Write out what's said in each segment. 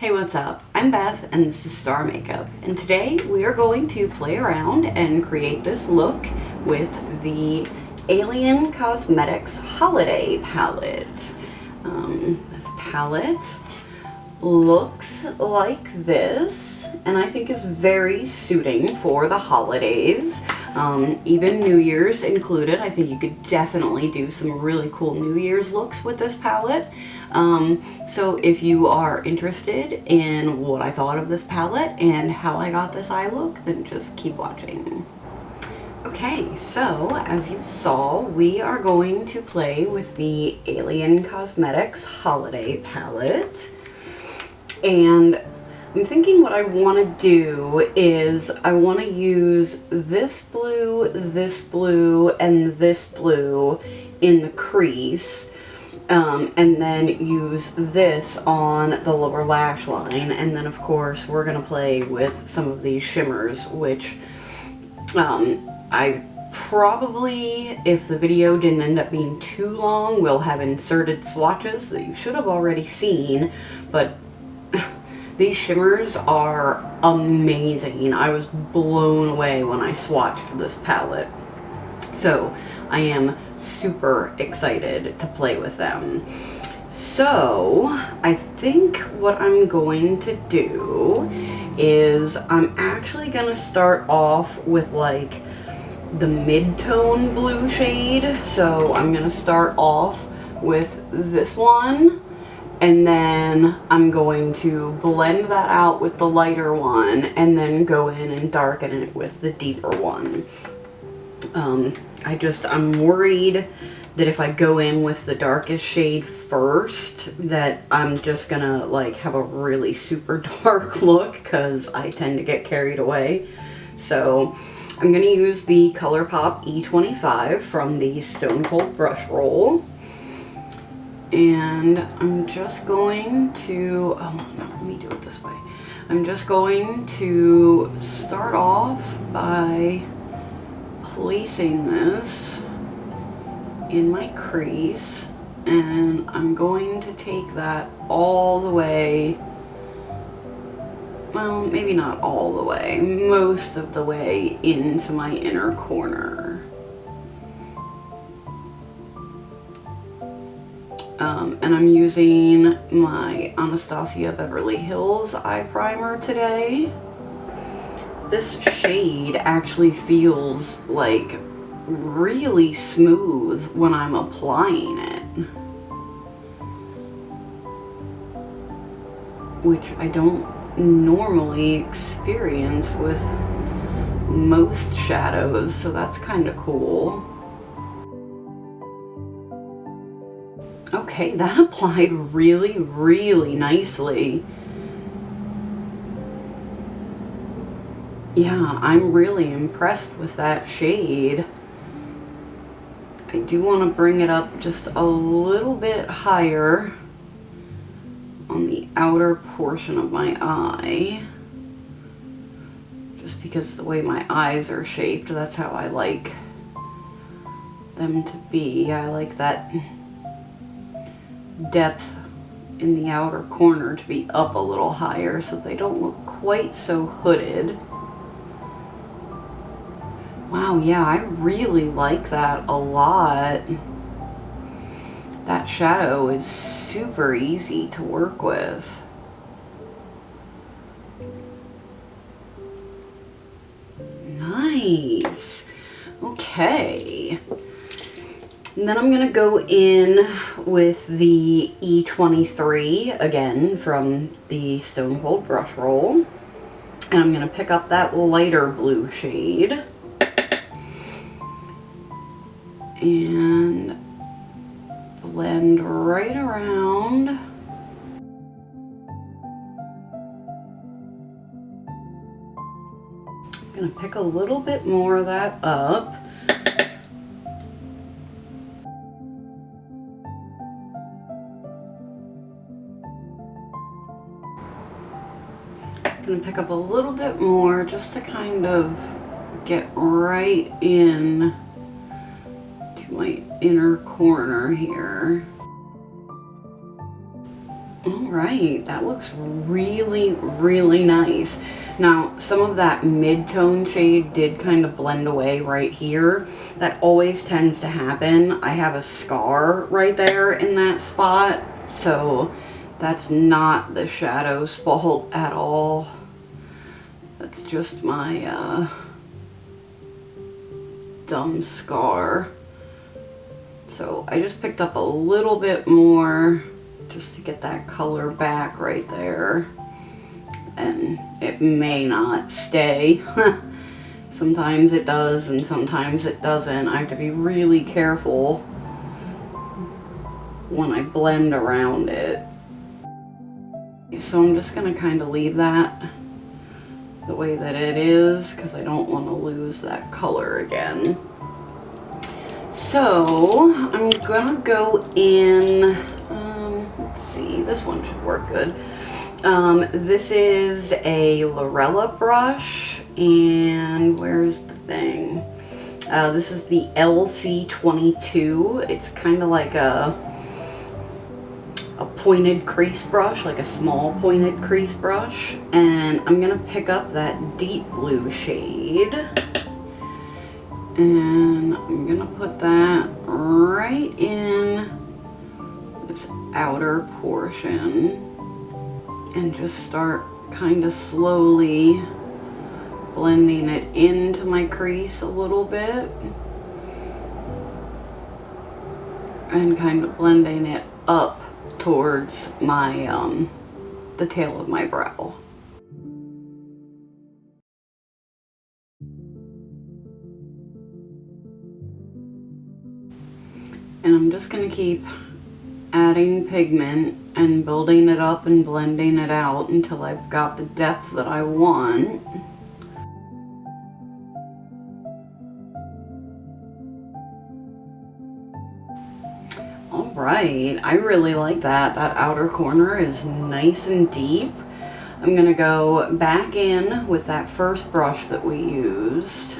Hey, what's up? I'm Beth and this is Star Makeup, and today we are going to play around and create this look with the Alien Cosmetics Holiday Palette. This palette looks like this, and I think is very suiting for the holidays, even New Year's included. I think you could definitely do some really cool New Year's looks with this palette. So if you are interested in what I thought of this palette and how I got this eye look, then just keep watching. Okay, so as you saw, we are going to play with the Alien Cosmetics Holiday Palette. And I'm thinking what I want to do is I want to use this blue, and this blue in the crease, and then use this on the lower lash line. And then of course we're going to play with some of these shimmers, which I probably, if the video didn't end up being too long, will have inserted swatches that you should have already seen, but these shimmers are amazing. I was blown away when I swatched this palette. So I am super excited to play with them. So I think what I'm going to do is I'm actually gonna start off with like the mid-tone blue shade. So I'm gonna start off with this one, and then I'm going to blend that out with the lighter one and then go in and darken it with the deeper one. I'm worried that if I go in with the darkest shade first, that I'm just gonna like have a really super dark look, because I tend to get carried away. So I'm gonna use the ColourPop E25 from the Stone Cold Brush Roll. And I'm just going to, oh no, let me do it this way. I'm just going to start off by placing this in my crease, and I'm going to take that all the way, well, maybe not all the way, most of the way into my inner corner. And I'm using my Anastasia Beverly Hills eye primer today. This shade actually feels like really smooth when I'm applying it, which I don't normally experience with most shadows, so that's kind of cool. Okay, that applied really, really nicely. Yeah, I'm really impressed with that shade. I do want to bring it up just a little bit higher on the outer portion of my eye, just because the way my eyes are shaped, that's how I like them to be. I like that depth in the outer corner to be up a little higher so they don't look quite so hooded. Wow, yeah, I really like that a lot. That shadow is super easy to work with. Nice. Okay. And then I'm going to go in with the E23, again, from the Stone Cold Brush Roll. And I'm going to pick up that lighter blue shade. And blend right around. I'm going to pick a little bit more of that up. I'm going to pick up a little bit more just to kind of get right in to my inner corner here. All right, that looks really, really nice. Now, some of that mid-tone shade did kind of blend away right here. That always tends to happen. I have a scar right there in that spot, so that's not the shadow's fault at all. That's just my dumb scar. So I just picked up a little bit more just to get that color back right there. And it may not stay. Sometimes it does and sometimes it doesn't. I have to be really careful when I blend around it. So I'm just gonna kind of leave that the way that it is because I don't want to lose that color again. So I'm gonna go in, let's see, this one should work good. This is a Lorella brush, and where's the thing? This is the LC22. It's kind of like a pointed crease brush, like a small pointed crease brush, and I'm gonna pick up that deep blue shade, and I'm gonna put that right in this outer portion and just start kind of slowly blending it into my crease a little bit and kind of blending it up towards my the tail of my brow. And I'm just gonna keep adding pigment and building it up and blending it out until I've got the depth that I want. All right, I really like that. That outer corner is nice and deep. I'm gonna go back in with that first brush that we used.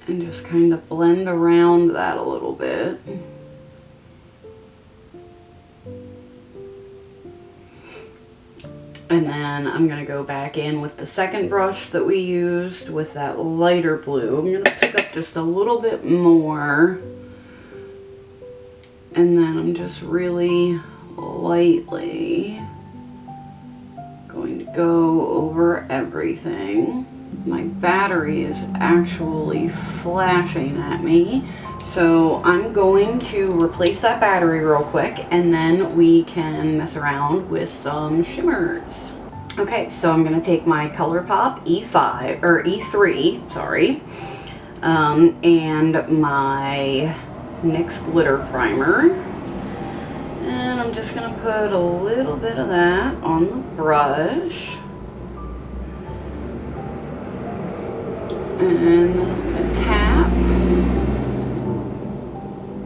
And just kind of blend around that a little bit. And then I'm gonna go back in with the second brush that we used with that lighter blue. I'm gonna pick up just a little bit more. And then I'm just really lightly going to go over everything. My battery is actually flashing at me, so I'm going to replace that battery real quick and then we can mess around with some shimmers. Okay, so I'm going to take my ColourPop E5 or E3, sorry, and my NYX Glitter Primer, and I'm just going to put a little bit of that on the brush. And then I'm going to tap.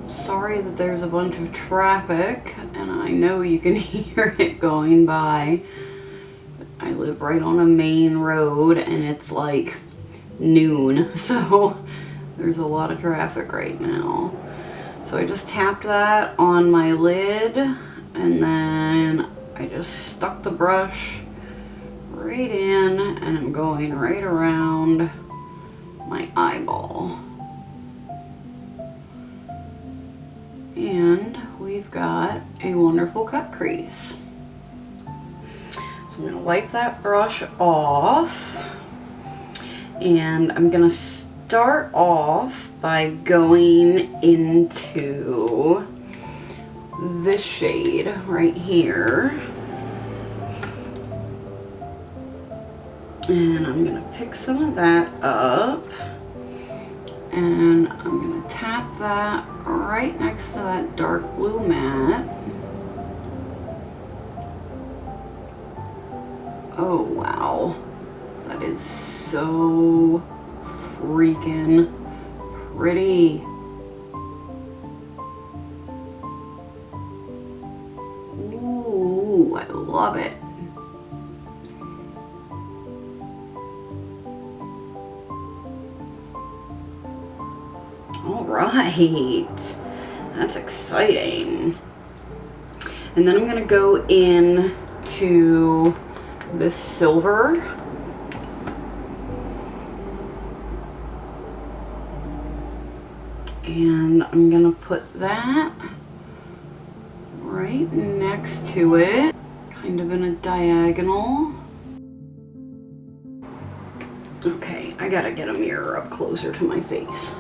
Sorry that there's a bunch of traffic, and I know you can hear it going by. I live right on a main road, and it's like noon, so there's a lot of traffic right now. So I just tapped that on my lid, and then I just stuck the brush right in, and I'm going right around my eyeball. And we've got a wonderful cut crease. So I'm going to wipe that brush off, and I'm going to start off by going into this shade right here. And I'm going to pick some of that up, and I'm going to tap that right next to that dark blue matte. Oh wow, that is so freaking pretty. Ooh, I love it. All right, That's exciting. And then I'm gonna go in to this silver. And I'm gonna put that right next to it, kind of in a diagonal. Okay, I gotta get a mirror up closer to my face.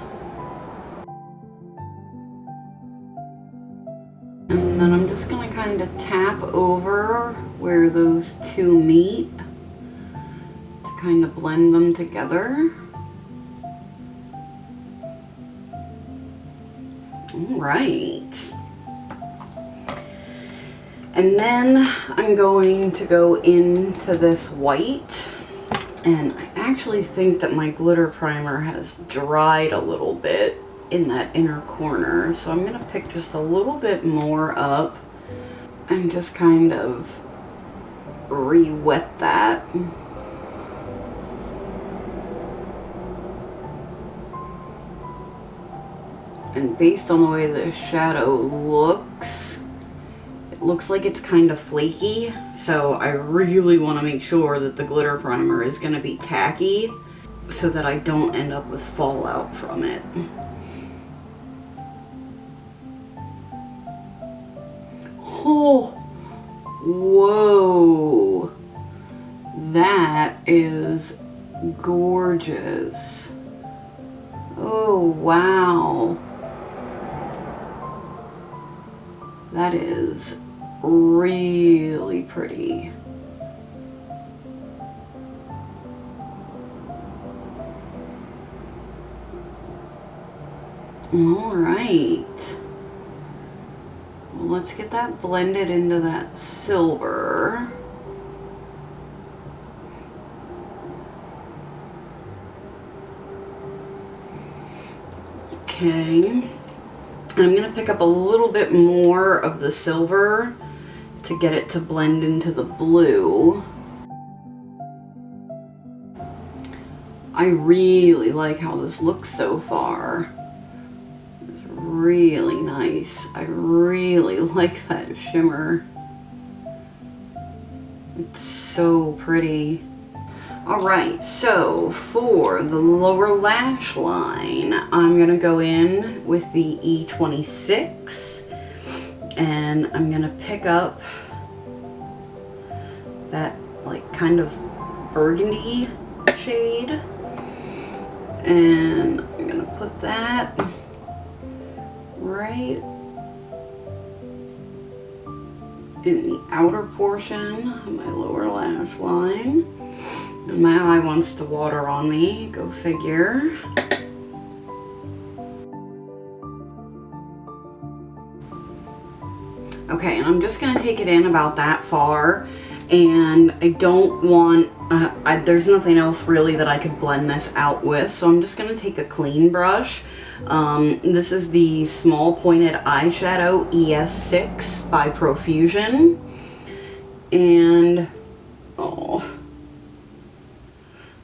And then I'm just gonna kind of tap over where those two meet to kind of blend them together. All right. And then I'm going to go into this white, and I actually think that my glitter primer has dried a little bit in that inner corner, so I'm gonna pick just a little bit more up and just kind of re-wet that. And based on the way the shadow looks, it looks like it's kind of flaky, so I really want to make sure that the glitter primer is going to be tacky so that I don't end up with fallout from it. Oh, whoa, that is gorgeous. Oh, wow. That is really pretty. All right. Well, let's get that blended into that silver. Okay. And I'm going to pick up a little bit more of the silver to get it to blend into the blue. I really like how this looks so far. It's really nice. I really like that shimmer. It's so pretty. Alright, so for the lower lash line, I'm going to go in with the E26, and I'm going to pick up that like kind of burgundy shade, and I'm going to put that right in the outer portion of my lower lash line. And my eye wants to water on me, go figure. Okay, and I'm just going to take it in about that far, and I don't want, there's nothing else really that I could blend this out with, so I'm just going to take a clean brush. This is the Small Pointed Eyeshadow ES6 by Profusion, and oh,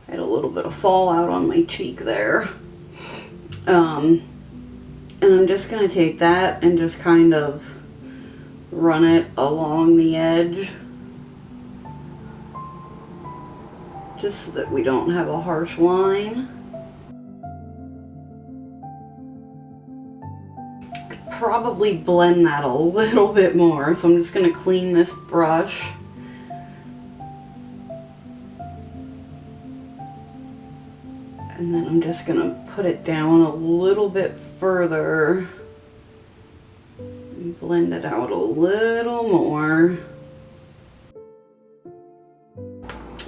I had a little bit of fallout on my cheek there. And I'm just going to take that and just kind of run it along the edge, just so that we don't have a harsh line. Could probably blend that a little bit more, so I'm just going to clean this brush. And then I'm just going to put it down a little bit further and blend it out a little more.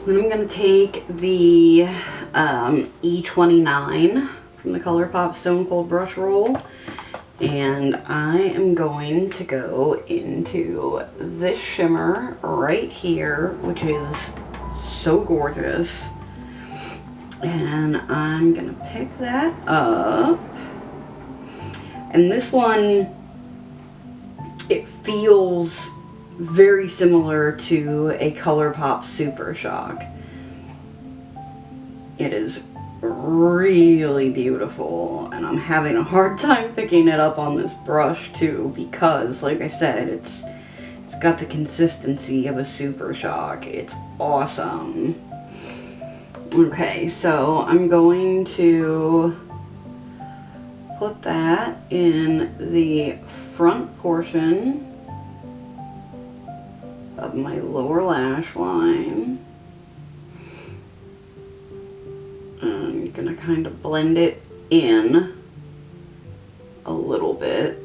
Then I'm going to take the E29 from the ColourPop Stone Cold Brush Roll, and I am going to go into this shimmer right here, which is so gorgeous. And I'm gonna pick that up, and this one, it feels very similar to a ColourPop Super Shock. It is really beautiful, and I'm having a hard time picking it up on this brush too, because like I said, it's got the consistency of a Super Shock. It's awesome. Okay, so I'm going to put that in the front portion of my lower lash line. I'm gonna kind of blend it in a little bit.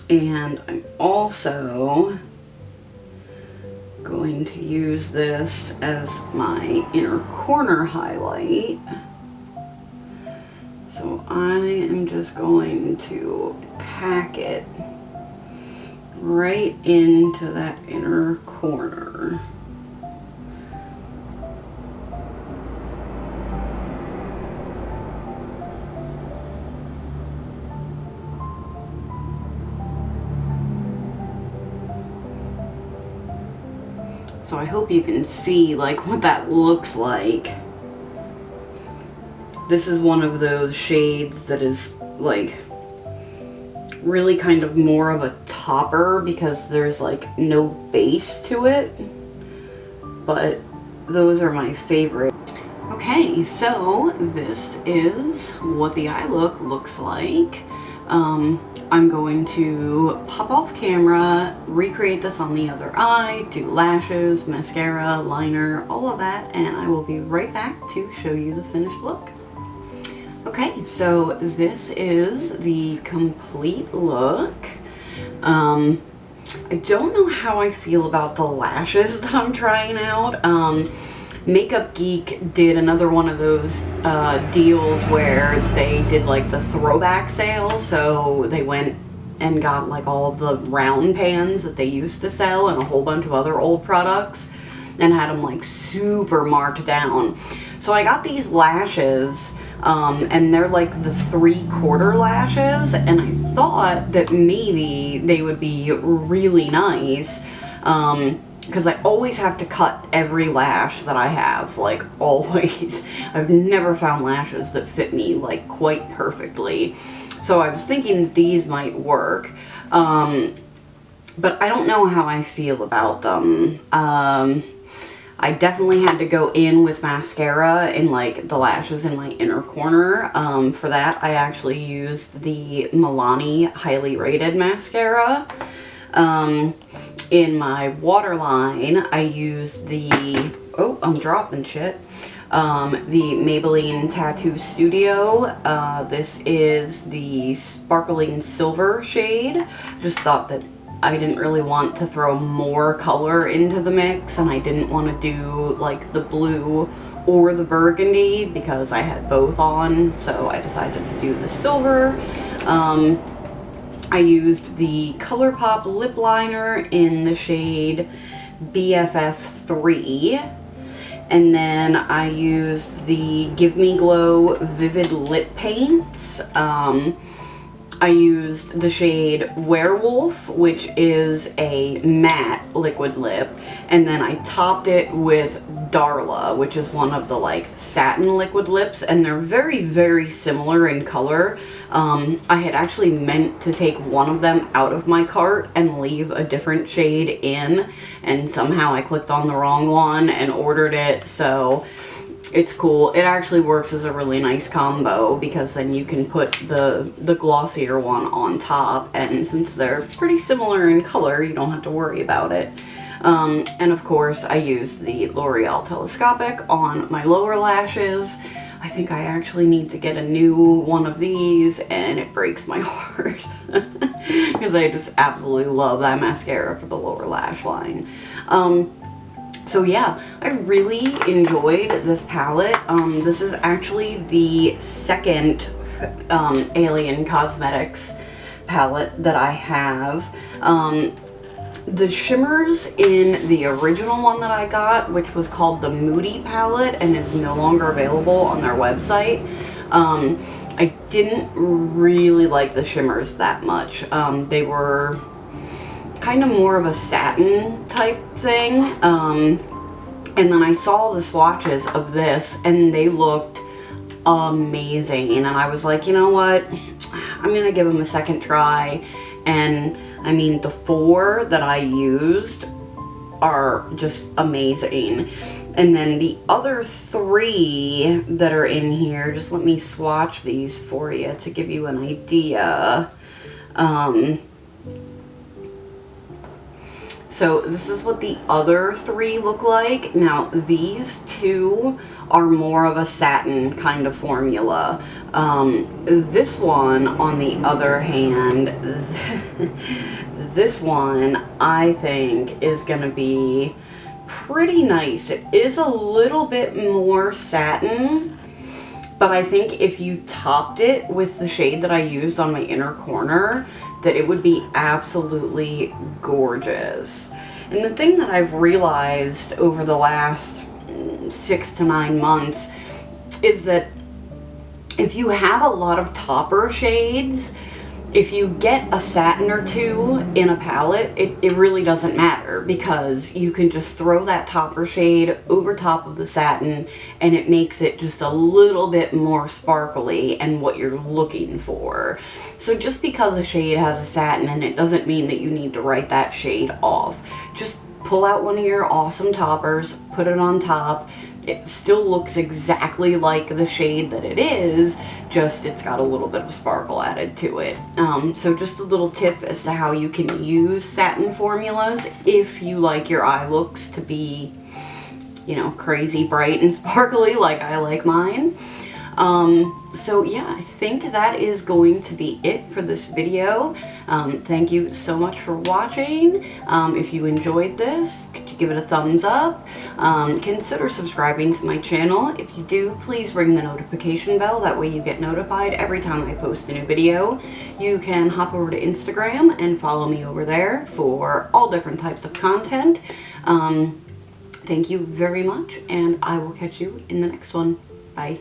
And I'm also going to use this as my inner corner highlight. So I am just going to pack it right into that inner corner. So I hope you can see like what that looks like. This is one of those shades that is like really kind of more of a topper because there's like no base to it, but those are my favorite. Okay, so this is what the eye look looks like. I'm going to pop off camera, recreate this on the other eye, do lashes, mascara, liner, all of that, and I will be right back to show you the finished look. Okay, so this is the complete look. I don't know how I feel about the lashes that I'm trying out. Makeup Geek did another one of those deals where they did like the throwback sale, so they went and got like all of the round pans that they used to sell and a whole bunch of other old products and had them like super marked down. So I got these lashes and they're like the 3/4 lashes, and I thought that maybe they would be really nice because I always have to cut every lash that I have, like always. I've never found lashes that fit me like quite perfectly. So I was thinking that these might work, but I don't know how I feel about them. I definitely had to go in with mascara in like the lashes in my inner corner. For that, I actually used the Milani Highly Rated mascara. In my waterline, I used the, oh, I'm dropping shit, the Maybelline Tattoo Studio. This is the Sparkling Silver shade. Just thought that I didn't really want to throw more color into the mix, and I didn't want to do like the blue or the burgundy because I had both on, so I decided to do the silver. I used the ColourPop lip liner in the shade BFF3, and then I used the Give Me Glow Vivid Lip Paints. I used the shade Werewolf, which is a matte liquid lip, and then I topped it with Darla, which is one of the like satin liquid lips, and they're very, very similar in color. I had actually meant to take one of them out of my cart and leave a different shade in, and somehow I clicked on the wrong one and ordered it, so it's cool. It actually works as a really nice combo because then you can put the glossier one on top, and since they're pretty similar in color, you don't have to worry about it. And of course, I used the L'Oreal Telescopic on my lower lashes. I think I actually need to get a new one of these, and it breaks my heart because I just absolutely love that mascara for the lower lash line. So yeah, I really enjoyed this palette. This is actually the second Alien Cosmetics palette that I have. The shimmers in the original one that I got, which was called the Moody palette and is no longer available on their website, I didn't really like the shimmers that much. They were kind of more of a satin type thing. And then I saw the swatches of this and they looked amazing. And I was like, you know what? I'm gonna give them a second try. And I mean, the 4 that I used are just amazing. And then the other 3 that are in here, just let me swatch these for you to give you an idea. So this is what the other 3 look like. Now these 2 are more of a satin kind of formula. This one, on the other hand, this one I think is gonna be pretty nice. It is a little bit more satin, but I think if you topped it with the shade that I used on my inner corner, that it would be absolutely gorgeous. And the thing that I've realized over the last 6 to 9 months is that if you have a lot of topper shades, if you get a satin or 2 in a palette, it really doesn't matter, because you can just throw that topper shade over top of the satin and it makes it just a little bit more sparkly and what you're looking for. So just because a shade has a satin in it doesn't mean that you need to write that shade off. Just pull out one of your awesome toppers, put it on top. It still looks exactly like the shade that it is, just it's got a little bit of sparkle added to it. So just a little tip as to how you can use satin formulas if you like your eye looks to be, you know, crazy bright and sparkly like I like mine. So yeah, I think that is going to be it for this video. Thank you so much for watching. If you enjoyed this, could you give it a thumbs up? Consider subscribing to my channel. If you do, please ring the notification bell. That way you get notified every time I post a new video. You can hop over to Instagram and follow me over there for all different types of content. Thank you very much, and I will catch you in the next one. Bye.